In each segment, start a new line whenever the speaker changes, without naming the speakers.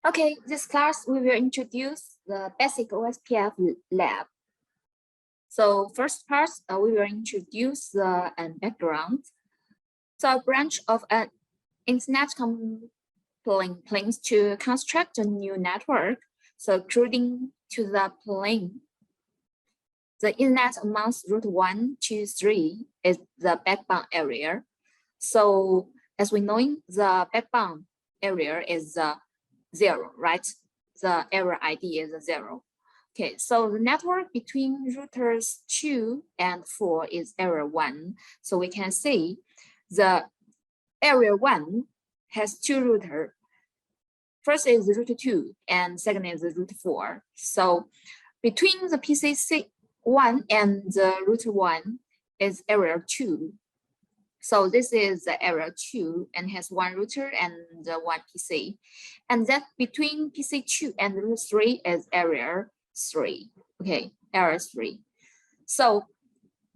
Okay, this class we will introduce the basic OSPF lab. So first part, we will introduce the background. So a branch of an internet plans to construct a new network. So according to the plan, the internet amongst route 1 to 3 is the backbone area. So as we know, the backbone area is 0, right? The error ID is 0. Okay, so the network between routers 2 and 4 is area 1. So we can see the area 1 has 2 routers. First is route 2 and second is route 4. So between the PC1 and the route 1 is area 2. So this is the area 2 and has 1 router and 1 PC. And that between PC2 and route 3 is area 3. Okay, area 3. So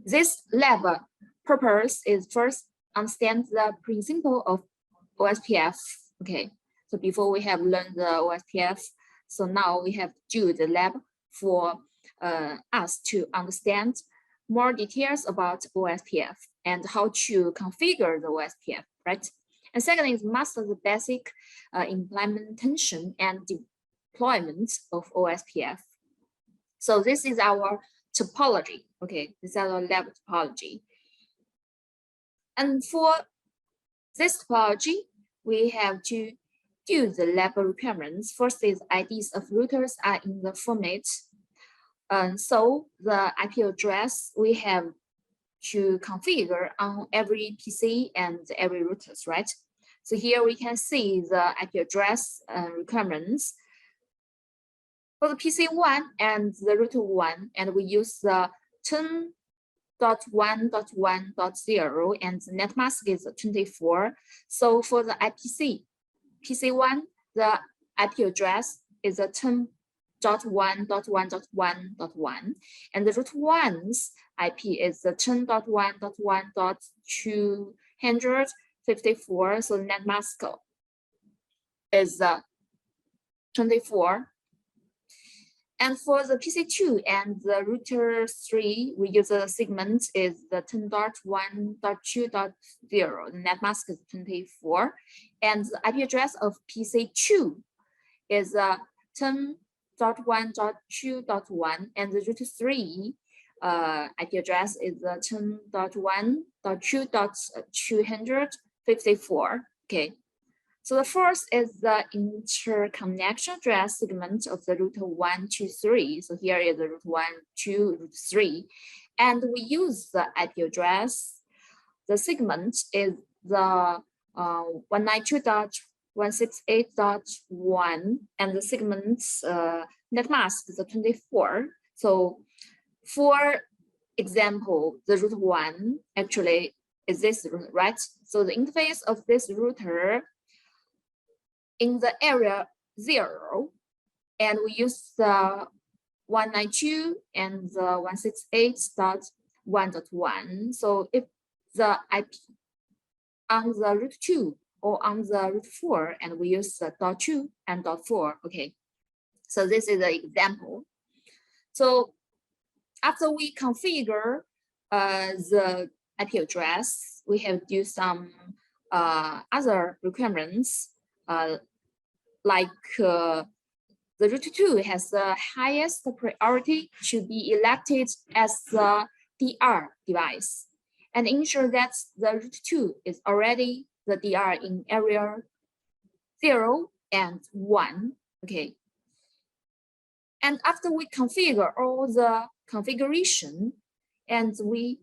this lab purpose is first understand the principle of OSPF. Okay, so before we have learned the OSPF, so now we have to do the lab for us to understand more details about OSPF and how to configure the OSPF, right? And second is master the basic implementation and deployment of OSPF. So this is our topology, okay? This is our lab topology. And for this topology, we have to do the lab requirements. First is IDs of routers are in the format. So the IP address we have to configure on every PC and every routers, right? So here we can see the IP address requirements for the PC1 and the router 1, and we use the 10.1.1.0 and the net mask is 24. So for the PC1, the IP address is a 10.1.1.1.1, and the route 1's IP is the 10.1.1.254. So the net mask is 24. And for the PC2 and the router 3, we use the segment is the 10.1.2.0. The net mask is 24. And the IP address of PC2 is 10.1.2.1, and the route 3 IP address is 10.1.2.254. Okay. So the first is the interconnection address segment of the route 1 to 3. So here is the route 1 to route 3. And we use the IP address. The segment is the 192.168.1, and the segment's net mask is 24. So for example, the route 1 actually is this, right? So the interface of this router in the area 0, and we use the 192 and the 168.1.1. So if the IP on the route 2 or on the route 4, and we use the .2 and .4, okay. So this is the example. So after we configure the IP address, we have to do some other requirements. Like the route 2 has the highest priority to be elected as the DR device, and ensure that the route 2 is already the DR in area 0 and 1. Okay. And after we configure all the configuration, and we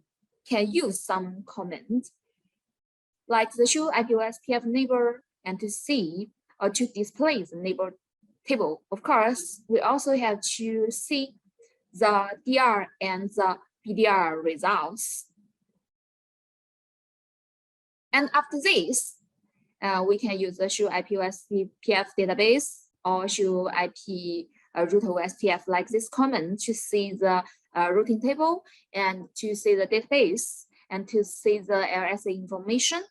can use some command like the show IP OSPF neighbor and to see or to display the neighbor table. Of course, we also have to see the DR and the PDR results. And after this, we can use the show IP OSPF database or show IP route OSPF like this command to see the routing table and to see the database and to see the LSA information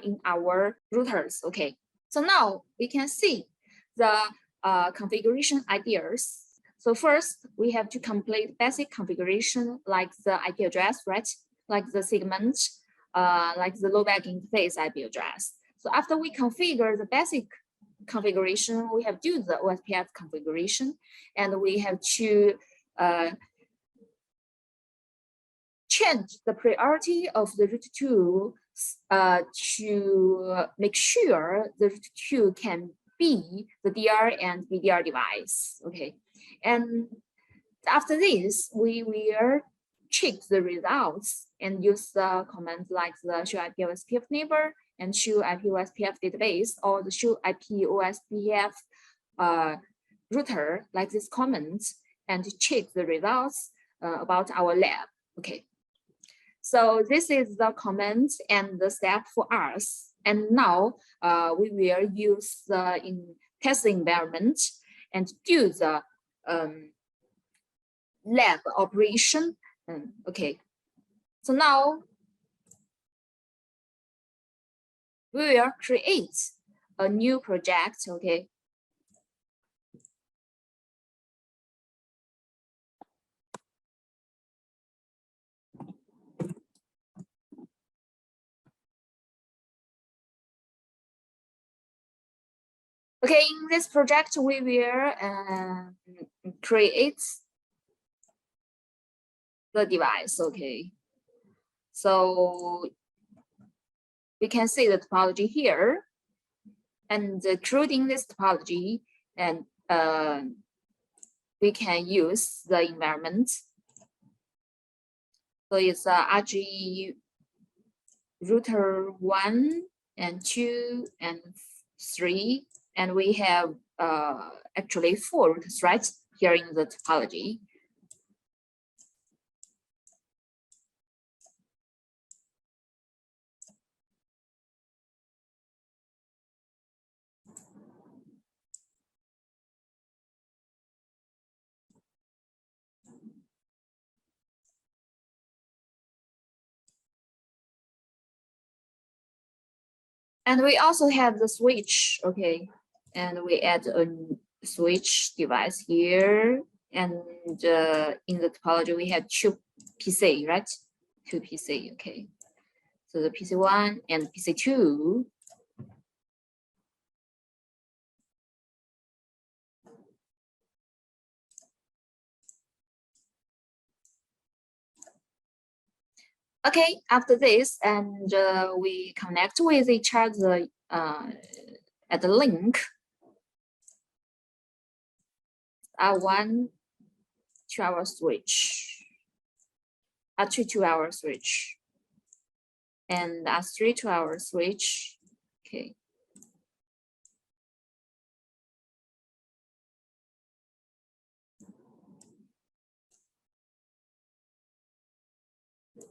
in our routers. Okay, so now we can see the configuration ideas. So first, we have to complete basic configuration like the IP address, right? Like the segment, like the low-back interface IP address. So after we configure the basic configuration, we have to do the OSPF configuration, and we have to change the priority of the root 2 to make sure the root 2 can be the DR and BDR device. Okay, and after this, we will check the results and use the commands like the show IP OSPF neighbor and show IP OSPF database, or the show IP OSPF router, like this comments, and check the results about our lab. Okay. So this is the comment and the step for us. And now we will use the test environment and do the lab operation. Okay. So now we will create a new project. Okay. Okay, in this project, we will create the device. Okay, so we can see the topology here, and including this topology, and we can use the environment. So it's RG router 1 and 2 and 3, and we have actually 4 root threads here in the topology. And we also have the switch, okay, and we add a switch device here, and in the topology we have 2 PC, right? 2 PC, okay. So the PC1 and PC2. Okay, after this, and we connect with each other at the link. R1 2-hour switch, R2 2-hour switch, and R3 2-hour switch. Okay.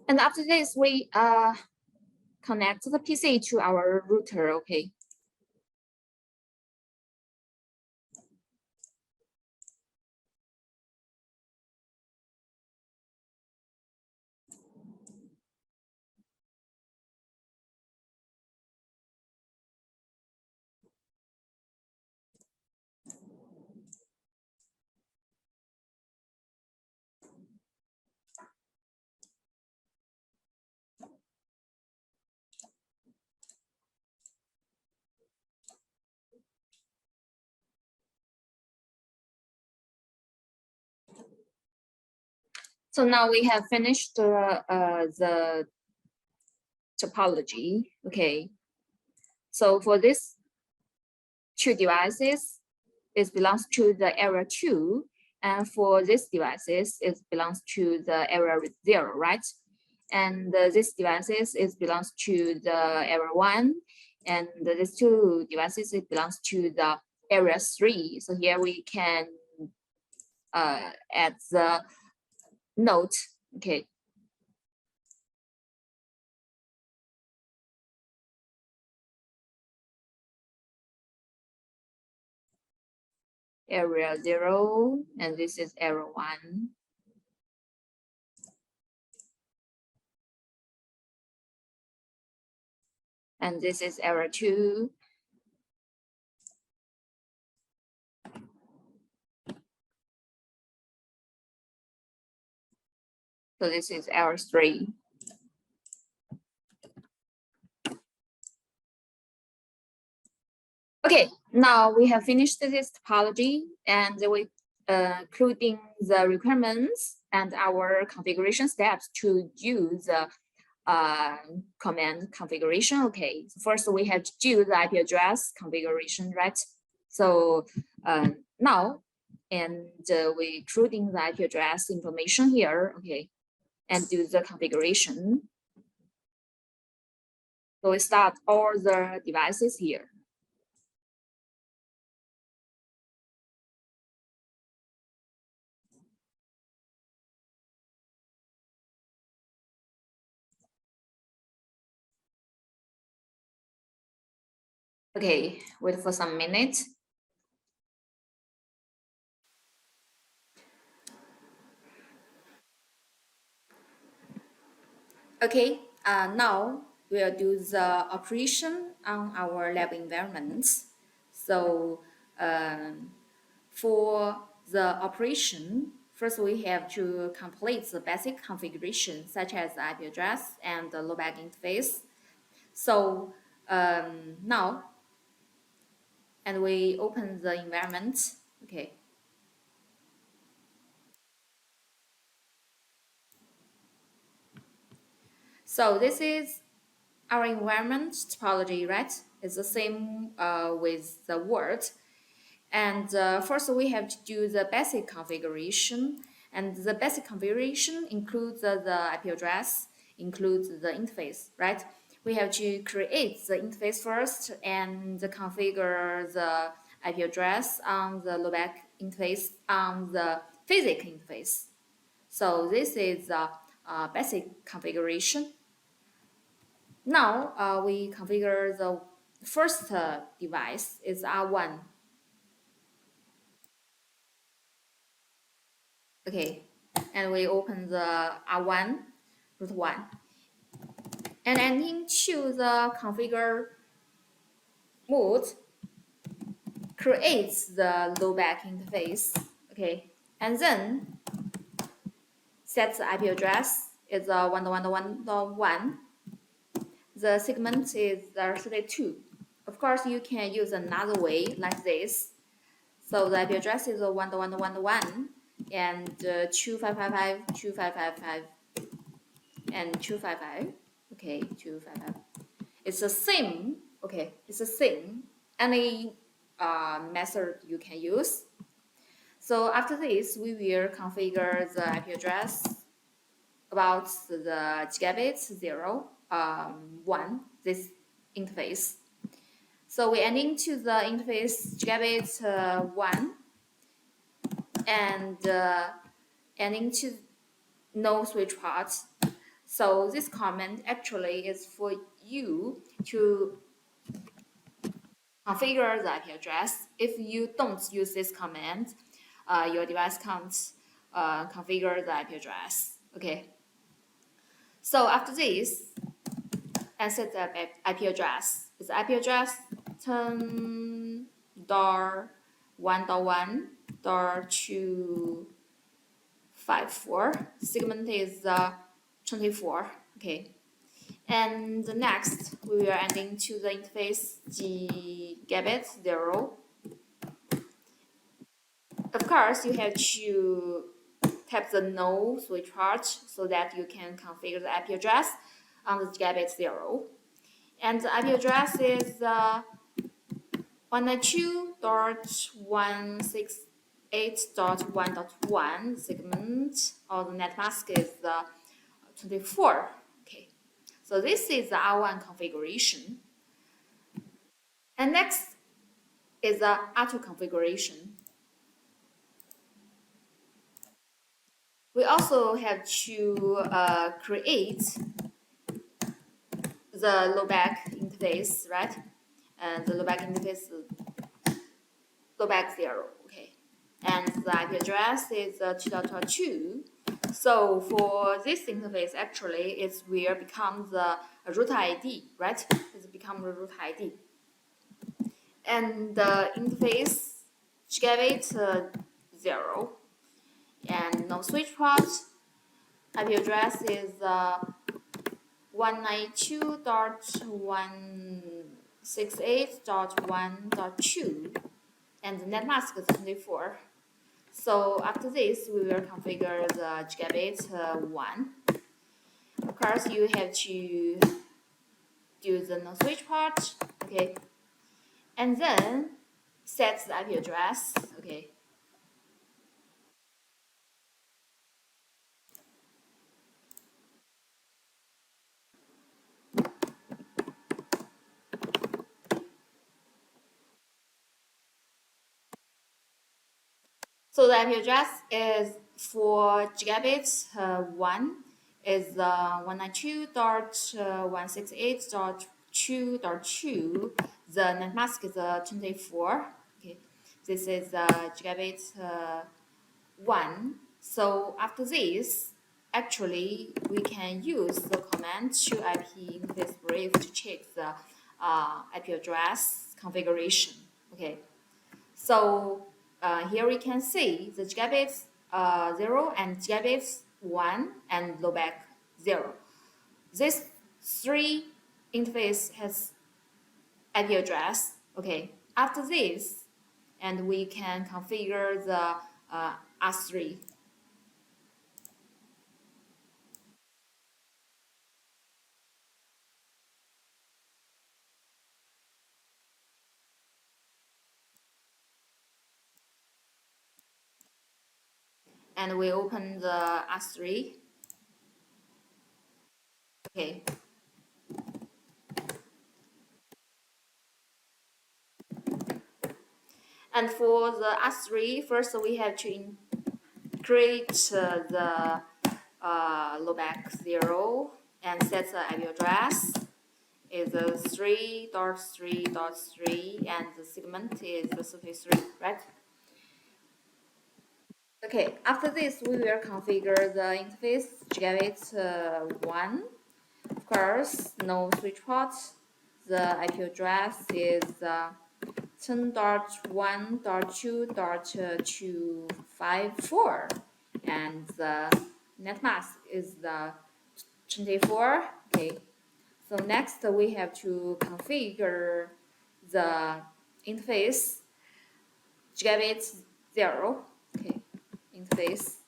And after this, we connect the PC to our router. Okay. So now we have finished the topology. Okay. So for this 2 devices, it belongs to the area 2, and for these devices, it belongs to the area 0, right? And these devices, it belongs to the area 1, and these 2 devices, it belongs to the area 3. So here we can add the note. Okay. Area 0, and this is area 1. And this is area 2. So this is L3. Okay, now we have finished this topology and we including the requirements and our configuration steps to do the command configuration. Okay, so first we have to do the IP address configuration, right? So now, and we including the IP address information here, okay, and do the configuration. So we start all the devices here. Okay, wait for some minutes. Okay, now we'll do the operation on our lab environments. So for the operation, first we have to complete the basic configuration such as the IP address and the loopback interface. So now, and we open the environment, okay. So this is our environment topology, right? It's the same with the Word. And first we have to do the basic configuration. And the basic configuration includes the IP address, includes the interface, right? We have to create the interface first and configure the IP address on the loopback interface on the physics interface. So this is the basic configuration. Now we configure the first device is R1. Okay, and we open the R1 root 1 and into the configure mode creates the loopback interface. Okay, and then set the IP address is 1.1.1.1. The segment is 32. Of course, you can use another way like this. So the IP address is 1.1.1.1 and 2555, 2555, and 255. Okay, 255. It's the same. Okay, it's the same. Any method you can use. So after this, we will configure the IP address about the gigabit 0, 1, this interface. So we ending to the interface gigabit 1 and ending to no switch parts. So this command actually is for you to configure the IP address. If you don't use this command, your device can't configure the IP address. Okay. So after this, and set the IP address. It's IP address 10.1.1.254. Segment is 24. Okay. And the next, we will ending to the interface gigabit 0. Of course, you have to tap the no switch part so that you can configure the IP address on the gigabit 0. And the IP address is 192.168.1.1 segment, or the net mask is 24. Okay, so this is the R1 configuration. And next is the R2 configuration. We also have to create the loopback interface, right? And the loopback interface, loopback 0, okay. And the IP address is 2.2. So for this interface, actually, it will become the root ID, right? It's become the root ID. And the interface gigabit 0, and no switch port, IP address is 192.168.1.2, and the net mask is 24. So after this, we will configure the gigabit 1. Of course, you have to do the no switch part, okay, and then set the IP address, okay. So the IP address is for gigabit 1 is 192.168.2.2. The net mask is 24. Okay, this is gigabit 1. So after this, actually we can use the command to IP interface brief to check the IP address configuration. Okay, so here we can see the gigabit 0 and gigabit 1 and lowback 0. This three interface has IP address. Okay, after this, and we can configure the R3. And we open the R3. Okay. And for the R3, first we have to create the lowback 0 and set the IP address is 3.3.3 and the segment is 33, right? Okay, after this we will configure the interface gigabit 1. Of course, no switch port. The IP address is 10.1.2.254 and the net mask is the 24. Okay, so next we have to configure the interface gigabit 0. Okay, interface.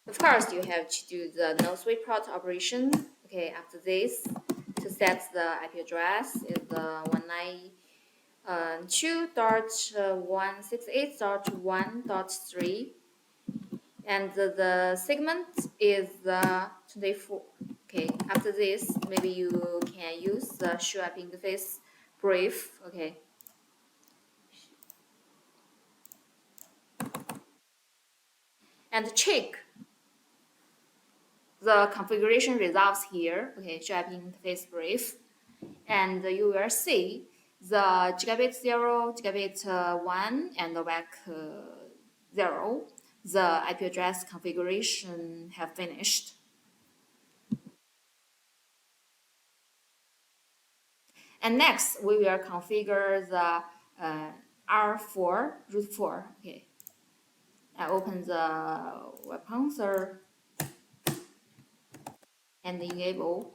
Of course, you have to do the no switch port operation. Okay, after this, to set the IP address is the 192.168.1.3, and the segment is 24. Okay, after this, maybe you can use the show up interface brief. Okay. And check the configuration results here. Okay, show up interface brief. And you will see the gigabit 0, gigabit 1, and the back 0. The IP address configuration have finished. And next, we will configure the R4 root 4. Okay, I open the web console and enable.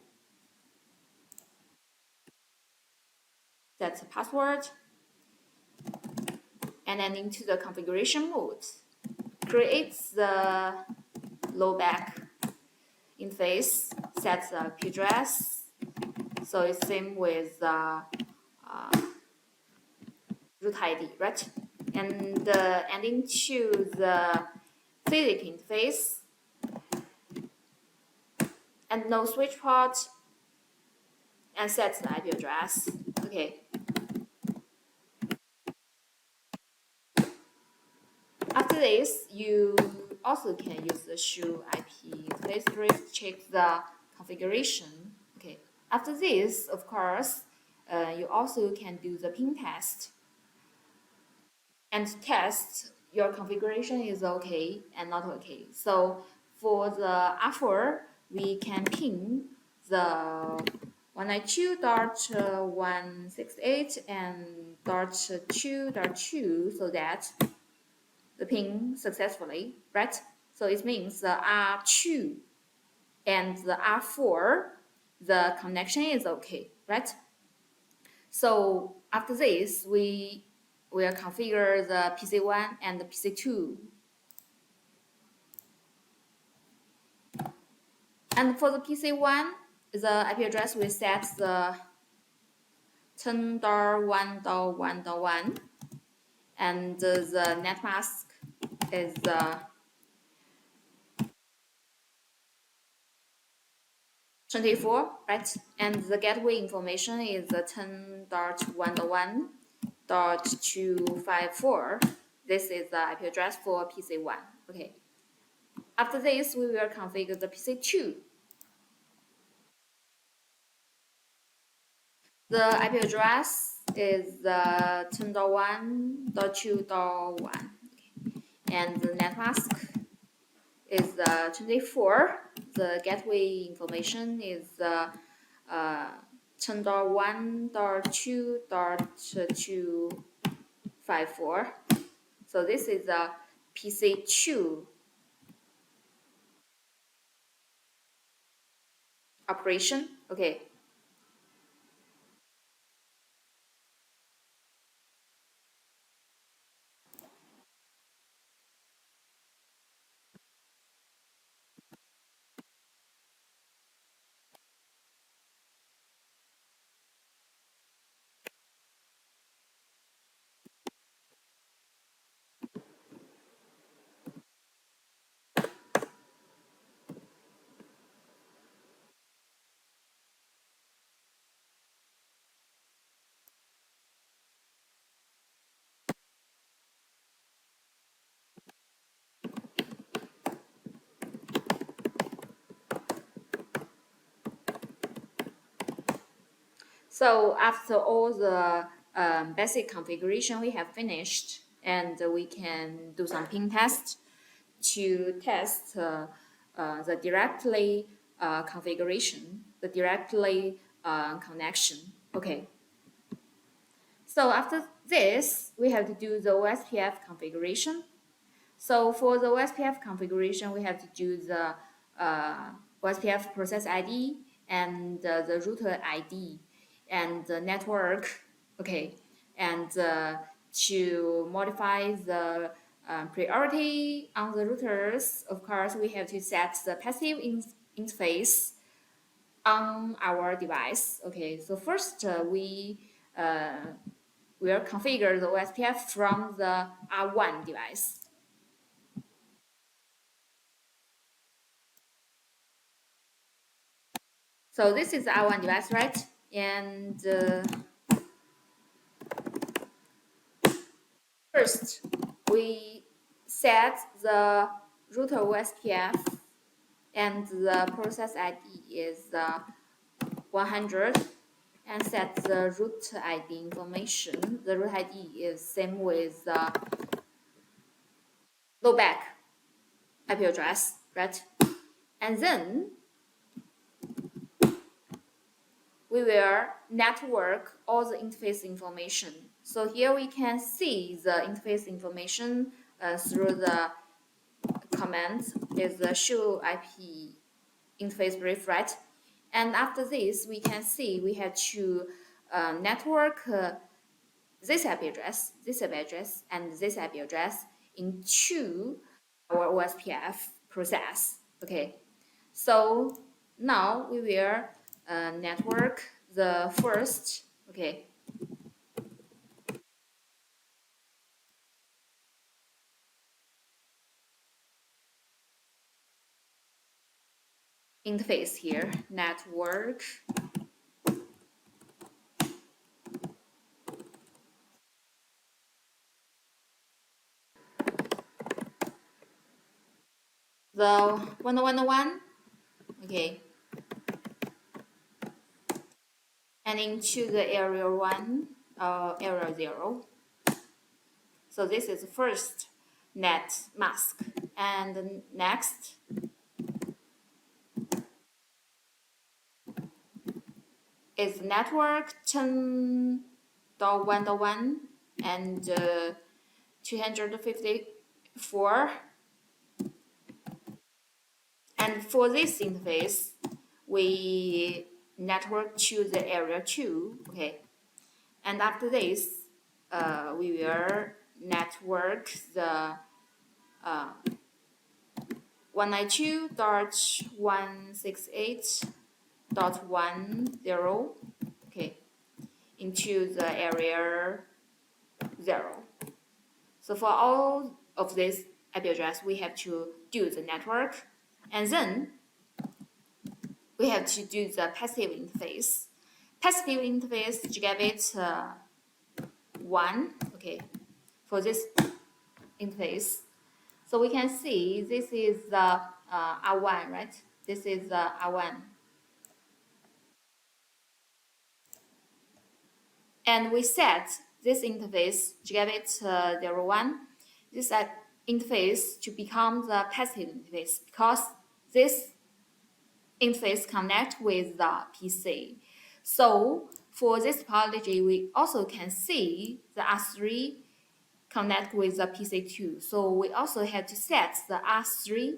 That's the password. And then into the configuration mode, create the lowback interface, set the IP address. So it's same with root ID, right? And into the physical interface and no switch port and set the IP address. Okay. After this, you also can use the show IP interface brief, check the configuration. Okay. After this, of course, you also can do the ping test and test your configuration is okay and not okay. So for the R4, we can ping the 192.168 and .2.2 so that the ping successfully, right? So it means the R2 and the R4, the connection is okay, right? So after this, we will configure the PC1 and the PC2. And for the PC1, the IP address we set the 10.1.1.1 and the net mask is 24, right? And the gateway information is the 10.1.1.254. This is the IP address for PC1. Okay. After this, we will configure the PC2. The IP address is 10.1.2.1. And the net mask is 24. The gateway information is 10.1.2.254. So this is a PC2 operation. Okay. So after all the basic configuration we have finished, and we can do some ping test to test the directly configuration, the directly connection. Okay. So after this, we have to do the OSPF configuration. So for the OSPF configuration, we have to do the OSPF process ID and the router ID and the network, okay, and to modify the priority on the routers. Of course, we have to set the passive interface on our device. Okay, so first we will configure the OSPF from the R1 device. So this is our one device, right? And first, we set the router OSPF and the process ID is 100 and set the root ID information. The root ID is same with loopback IP address, right? And then we will network all the interface information. So here we can see the interface information through the command is the show IP interface brief, right? And after this, we can see we have to network this IP address, and this IP address into our OSPF process. Okay, so now we will network the first, okay, interface here, network. the 101, okay, and into the area 1, area 0. So this is the first net mask. And next is network 10.1.1 and 254. And for this interface, we network to the area 2, okay. And after this, we will network the 192.168.10, okay, into the area 0. So for all of this IP address, we have to do the network, and then we have to do the passive interface. Passive interface gigabit 1, okay, for this interface. So we can see this is the R1, right? This is the R1. And we set this interface, gigabit 01, this interface to become the passive interface because this interface connect with the PC. So for this topology, we also can see the R3 connect with the PC2. So we also have to set the R3,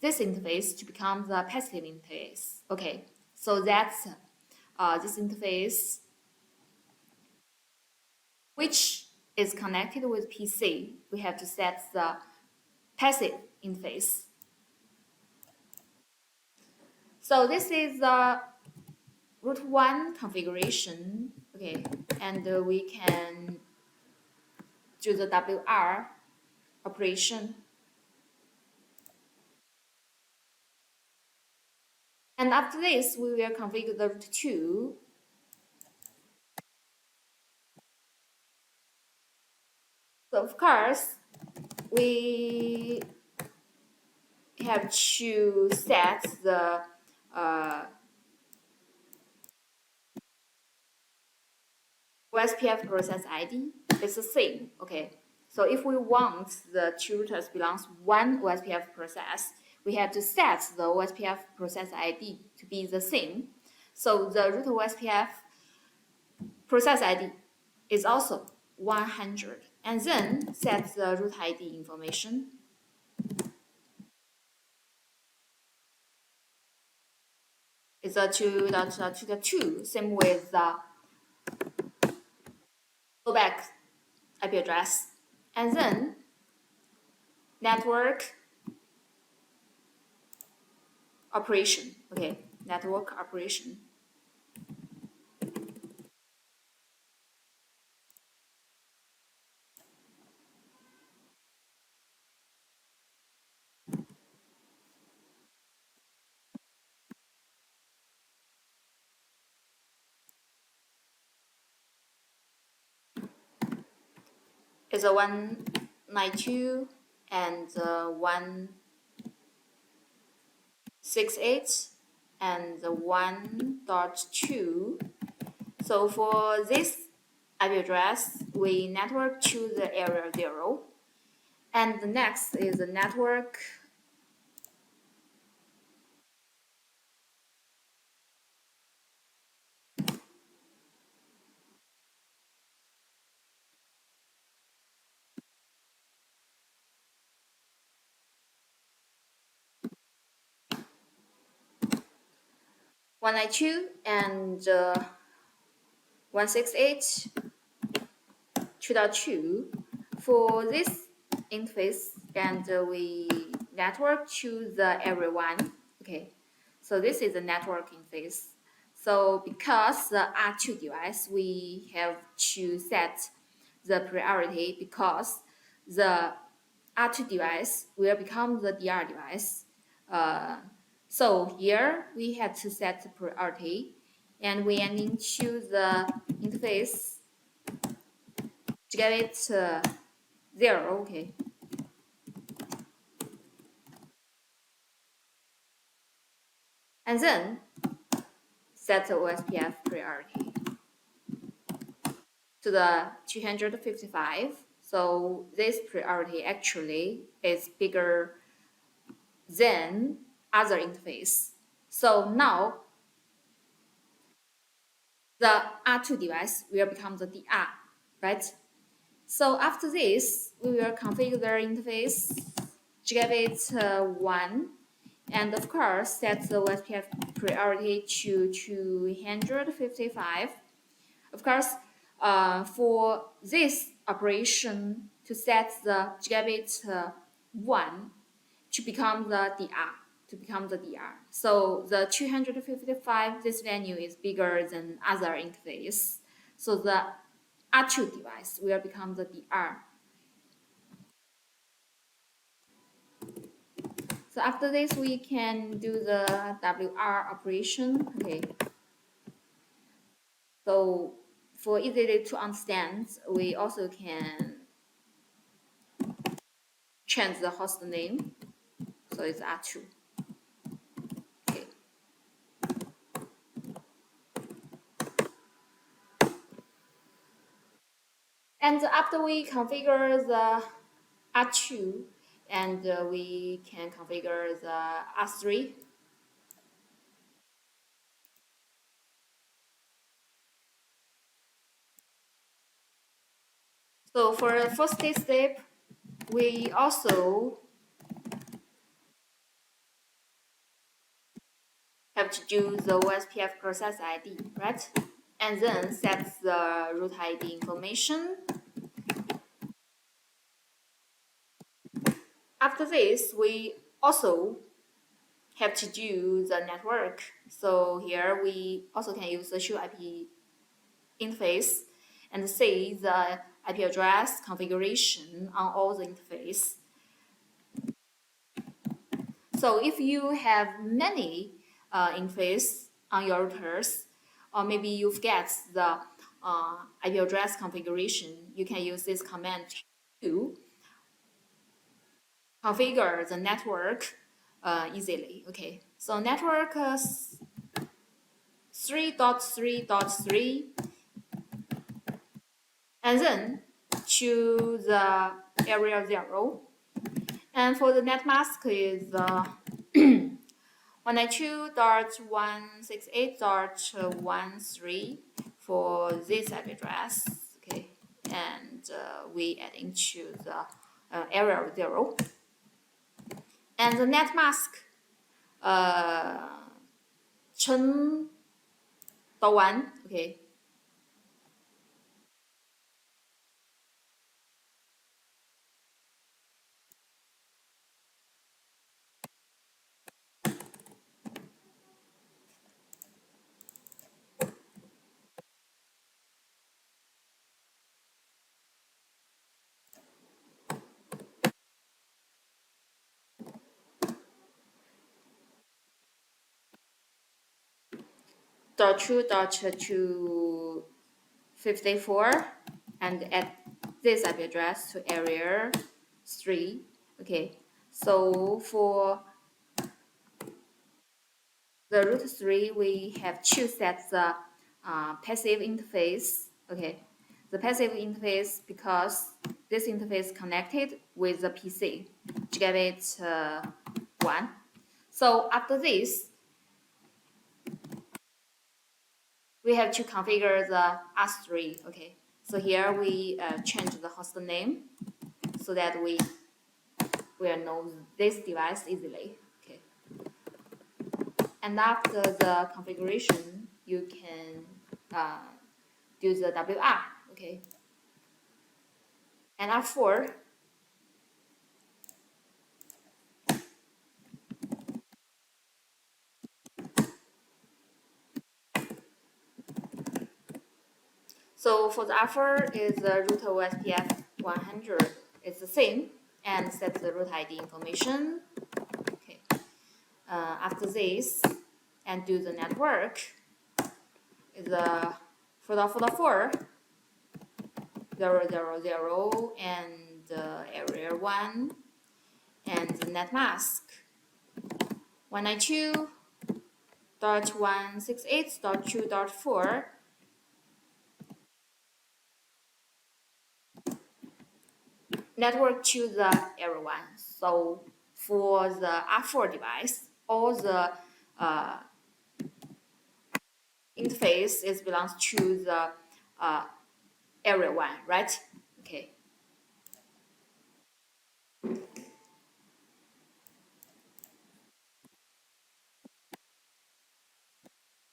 this interface, to become the passive interface. Okay, so that's this interface which is connected with PC. We have to set the passive interface. So this is the root 1 configuration, okay, and we can do the WR operation. And after this, we will configure the root 2. So of course, we have to set the OSPF process ID. It's the same, okay. So if we want the two routers belongs one OSPF process, we have to set the OSPF process ID to be the same. So the root OSPF process ID is also 100, and then set the root ID information. It's a 2.2, same with the fallback IP address, and then network operation. Okay, network operation. Is a 192 and 168 and 1.2. So for this IP address, we network to the area 0. And the next is the network one nine two and 168 2.2 for this interface, and we network to the area 1. Okay, so this is the network interface. So because the R2 device, we have to set the priority because the R2 device will become the DR device. So here we had to set the priority, and we are into the interface to get it 0. Okay. and then set the OSPF priority to the 255. So this priority actually is bigger than other interface. So now the R2 device will become the DR, right? So after this, we will configure the interface gigabit 1, and of course set the OSPF priority to 255. Of course, for this operation to set the gigabit 1 to become the DR. So the 255, this value is bigger than other interface. So the R2 device will become the DR. So after this, we can do the WR operation. Okay. So for easily to understand, we also can change the host name. So it's R2. Okay. And after we configure the R2, and we can configure the R3. So for the first step, we also have to do the OSPF process ID, right? And then set the root ID information. After this, we also have to do the network. So here we also can use the show IP interface and see the IP address configuration on all the interface. So if you have many interface on your routers, or maybe you forget the IP address configuration, you can use this command to configure the network easily. Okay, so network 3.3.3, and then to the area 0. And for the net mask is 192.168.13 for this IP address. Okay, and we add into the area 0. And the net mask 10.1. Okay. .2.254 and add this IP address to area 3. Okay, so for the root 3, we have to set the passive interface. Okay, the passive interface because this interface connected with the PC gigabit 1. So after this, we have to configure the R3. Okay, so here we change the host name so that we will know this device easily. Okay, and after the configuration, you can do the WR. Okay, and R4. So for the R4 is the root OSPF 100. It's the same and set the root ID information. Okay. After this, and do the network is for the 4 0, 0, 0 and area 1 and the net mask 192 168.2.4 network to the area 1. So for the R4 device, all the interface is belongs to the area 1, right? Okay.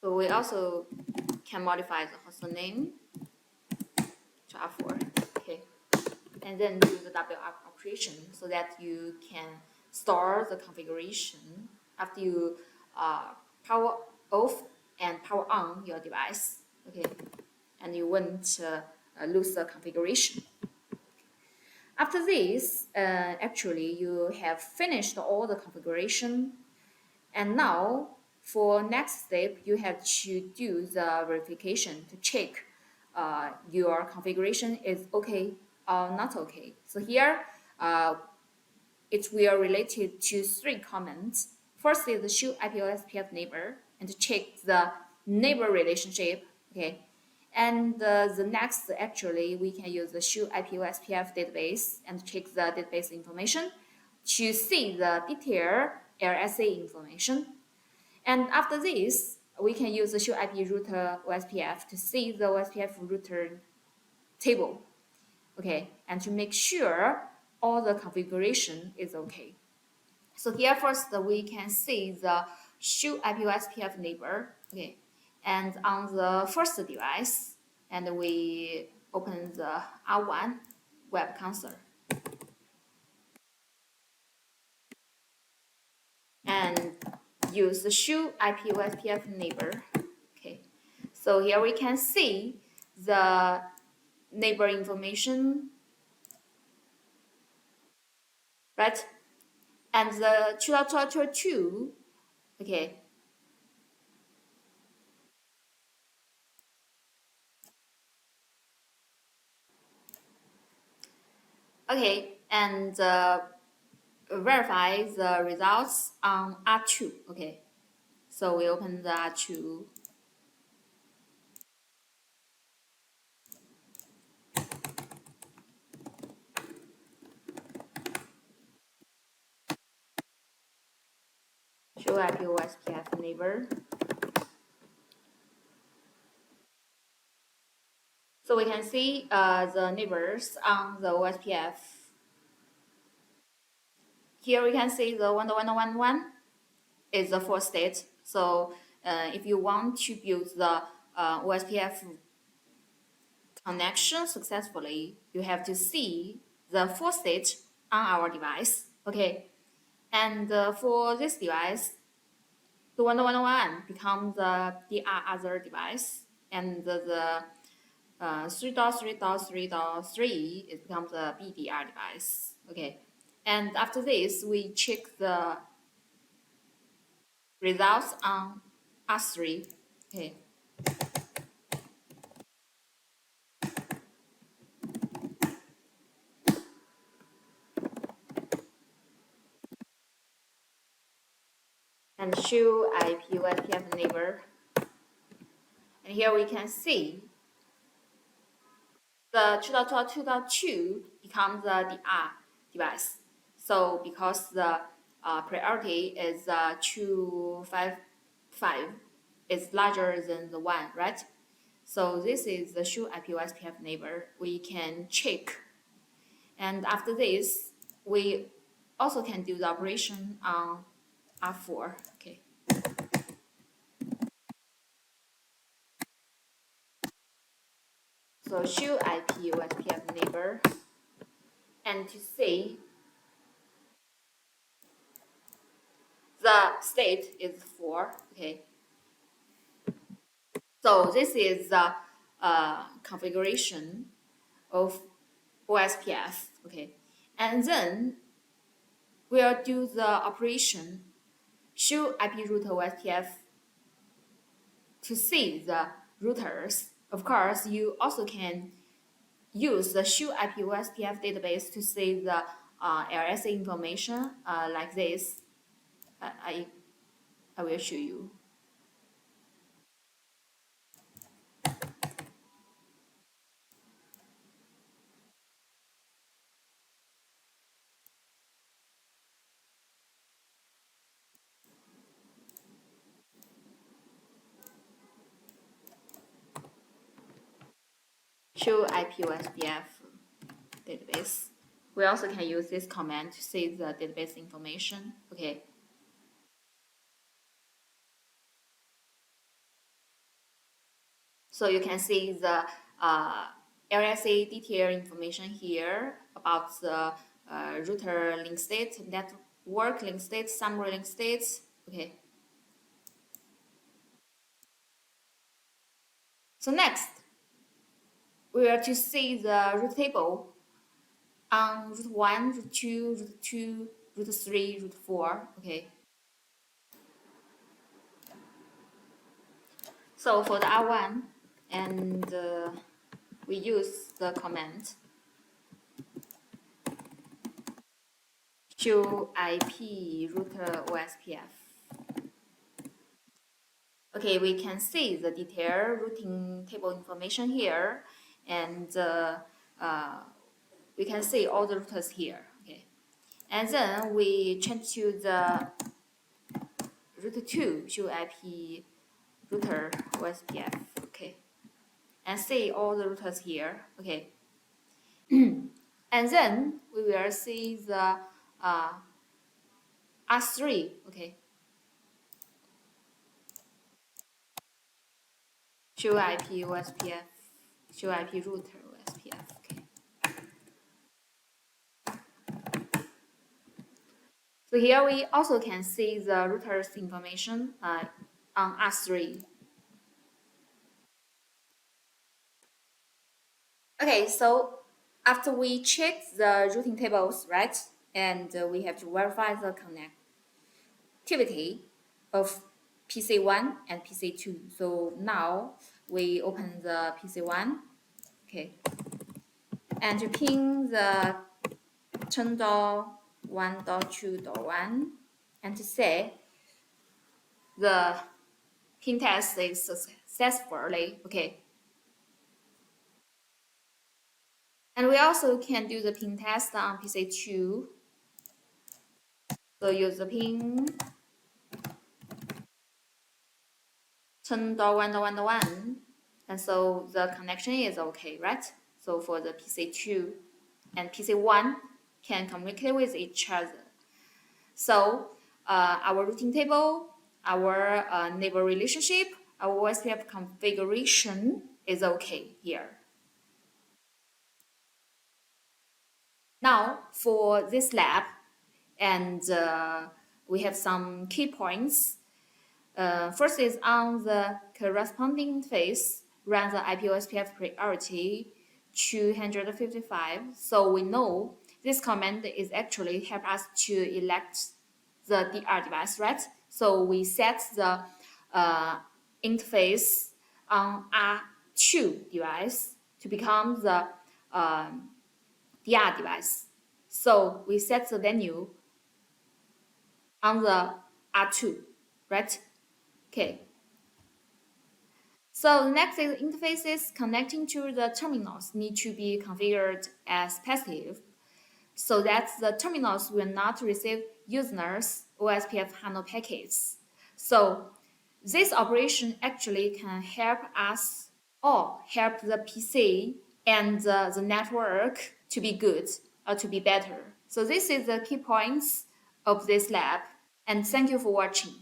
So we also can modify the host name to R4. Okay. And then do the W operation so that you can store the configuration after you power off and power on your device. Okay. And you won't lose the configuration. After this, actually you have finished all the configuration, and now for next step you have to do the verification to check your configuration is okay or not okay. So here it will related to 3 comments. First is the show IP OSPF neighbor and to check the neighbor relationship. Okay. And the next, actually, we can use the show IP OSPF database and check the database information to see the detailed RSA information. And after this, we can use the show IP router OSPF to see the OSPF router table. Okay, and to make sure all the configuration is okay. So here first we can see the show IP OSPF neighbor. Okay, and on the first device, and we open the R1 web console and use the show IP OSPF neighbor. Okay, so here we can see the neighbor information, right? And the 2.2.2, okay. Okay, and verify the results on R2. Okay, so we open the R2. Show IP OSPF neighbor. So we can see the neighbors on the OSPF. Here we can see the 1.1.1.1 is the 4th state. So if you want to build the OSPF connection successfully, you have to see the 4th state on our device. Okay, and for this device, the 1.1.1 becomes the DR other device, and the 3.3.3.3 it becomes a BDR device. Okay, and after this we check the results on R3. Okay, and show IP OSPF neighbor, and here we can see the 2.2.2 becomes the DR device. So because the priority is 255 is larger than the 1, right? So this is the show IP OSPF neighbor. We can check. And after this, we also can do the operation on R4. Okay. So show IP OSPF neighbor, and to see the state is 4. Okay. So this is the configuration of OSPF. Okay, and then we'll do the operation show IP router OSPF to see the routers. Of course, you also can use the show IP OSPF database to see the RSA information like this. I will show you. show IP OSPF database. We also can use this command to see the database information. Okay. So you can see the RSA detail information here about the router link state, network link state, summary link states. Okay. So next, we are to see the route table on route 1, route 2, route 2, route 3, route 4. Okay. So for the R1, and we use the command show IP router OSPF. Okay, we can see the detailed routing table information here, and we can see all the routers here. Okay, and then we change to the route 2 show IP router OSPF. Okay, and see all the routers here. Okay, and then we will see the R3. Okay, show IP OSPF, show IP router OSPF. Okay. So here we also can see the router's information on R3. Okay, so after we check the routing tables, right, and we have to verify the connectivity of PC1 and PC2. So now we open the PC1, okay, and to ping the 10.1.2.1 and to say the ping test is successfully, okay. And we also can do the ping test on PC2. So use the ping 10.1.1.1, and so the connection is okay, right? So for the PC2 and PC1 can communicate with each other. So our routing table, our neighbor relationship, our OSPF configuration is okay here. Now for this lab, and we have some key points. First is on the corresponding interface, run the IP OSPF priority 255. So we know this command is actually help us to elect the DR device, right? So we set the interface on R2 device to become the DR device. So we set the value on the R2, right? Okay. So next is interfaces connecting to the terminals need to be configured as passive so that the terminals will not receive users OSPF handle packets. So this operation actually can help us or help the PC and the network to be good or to be better. So this is the key points of this lab, and thank you for watching.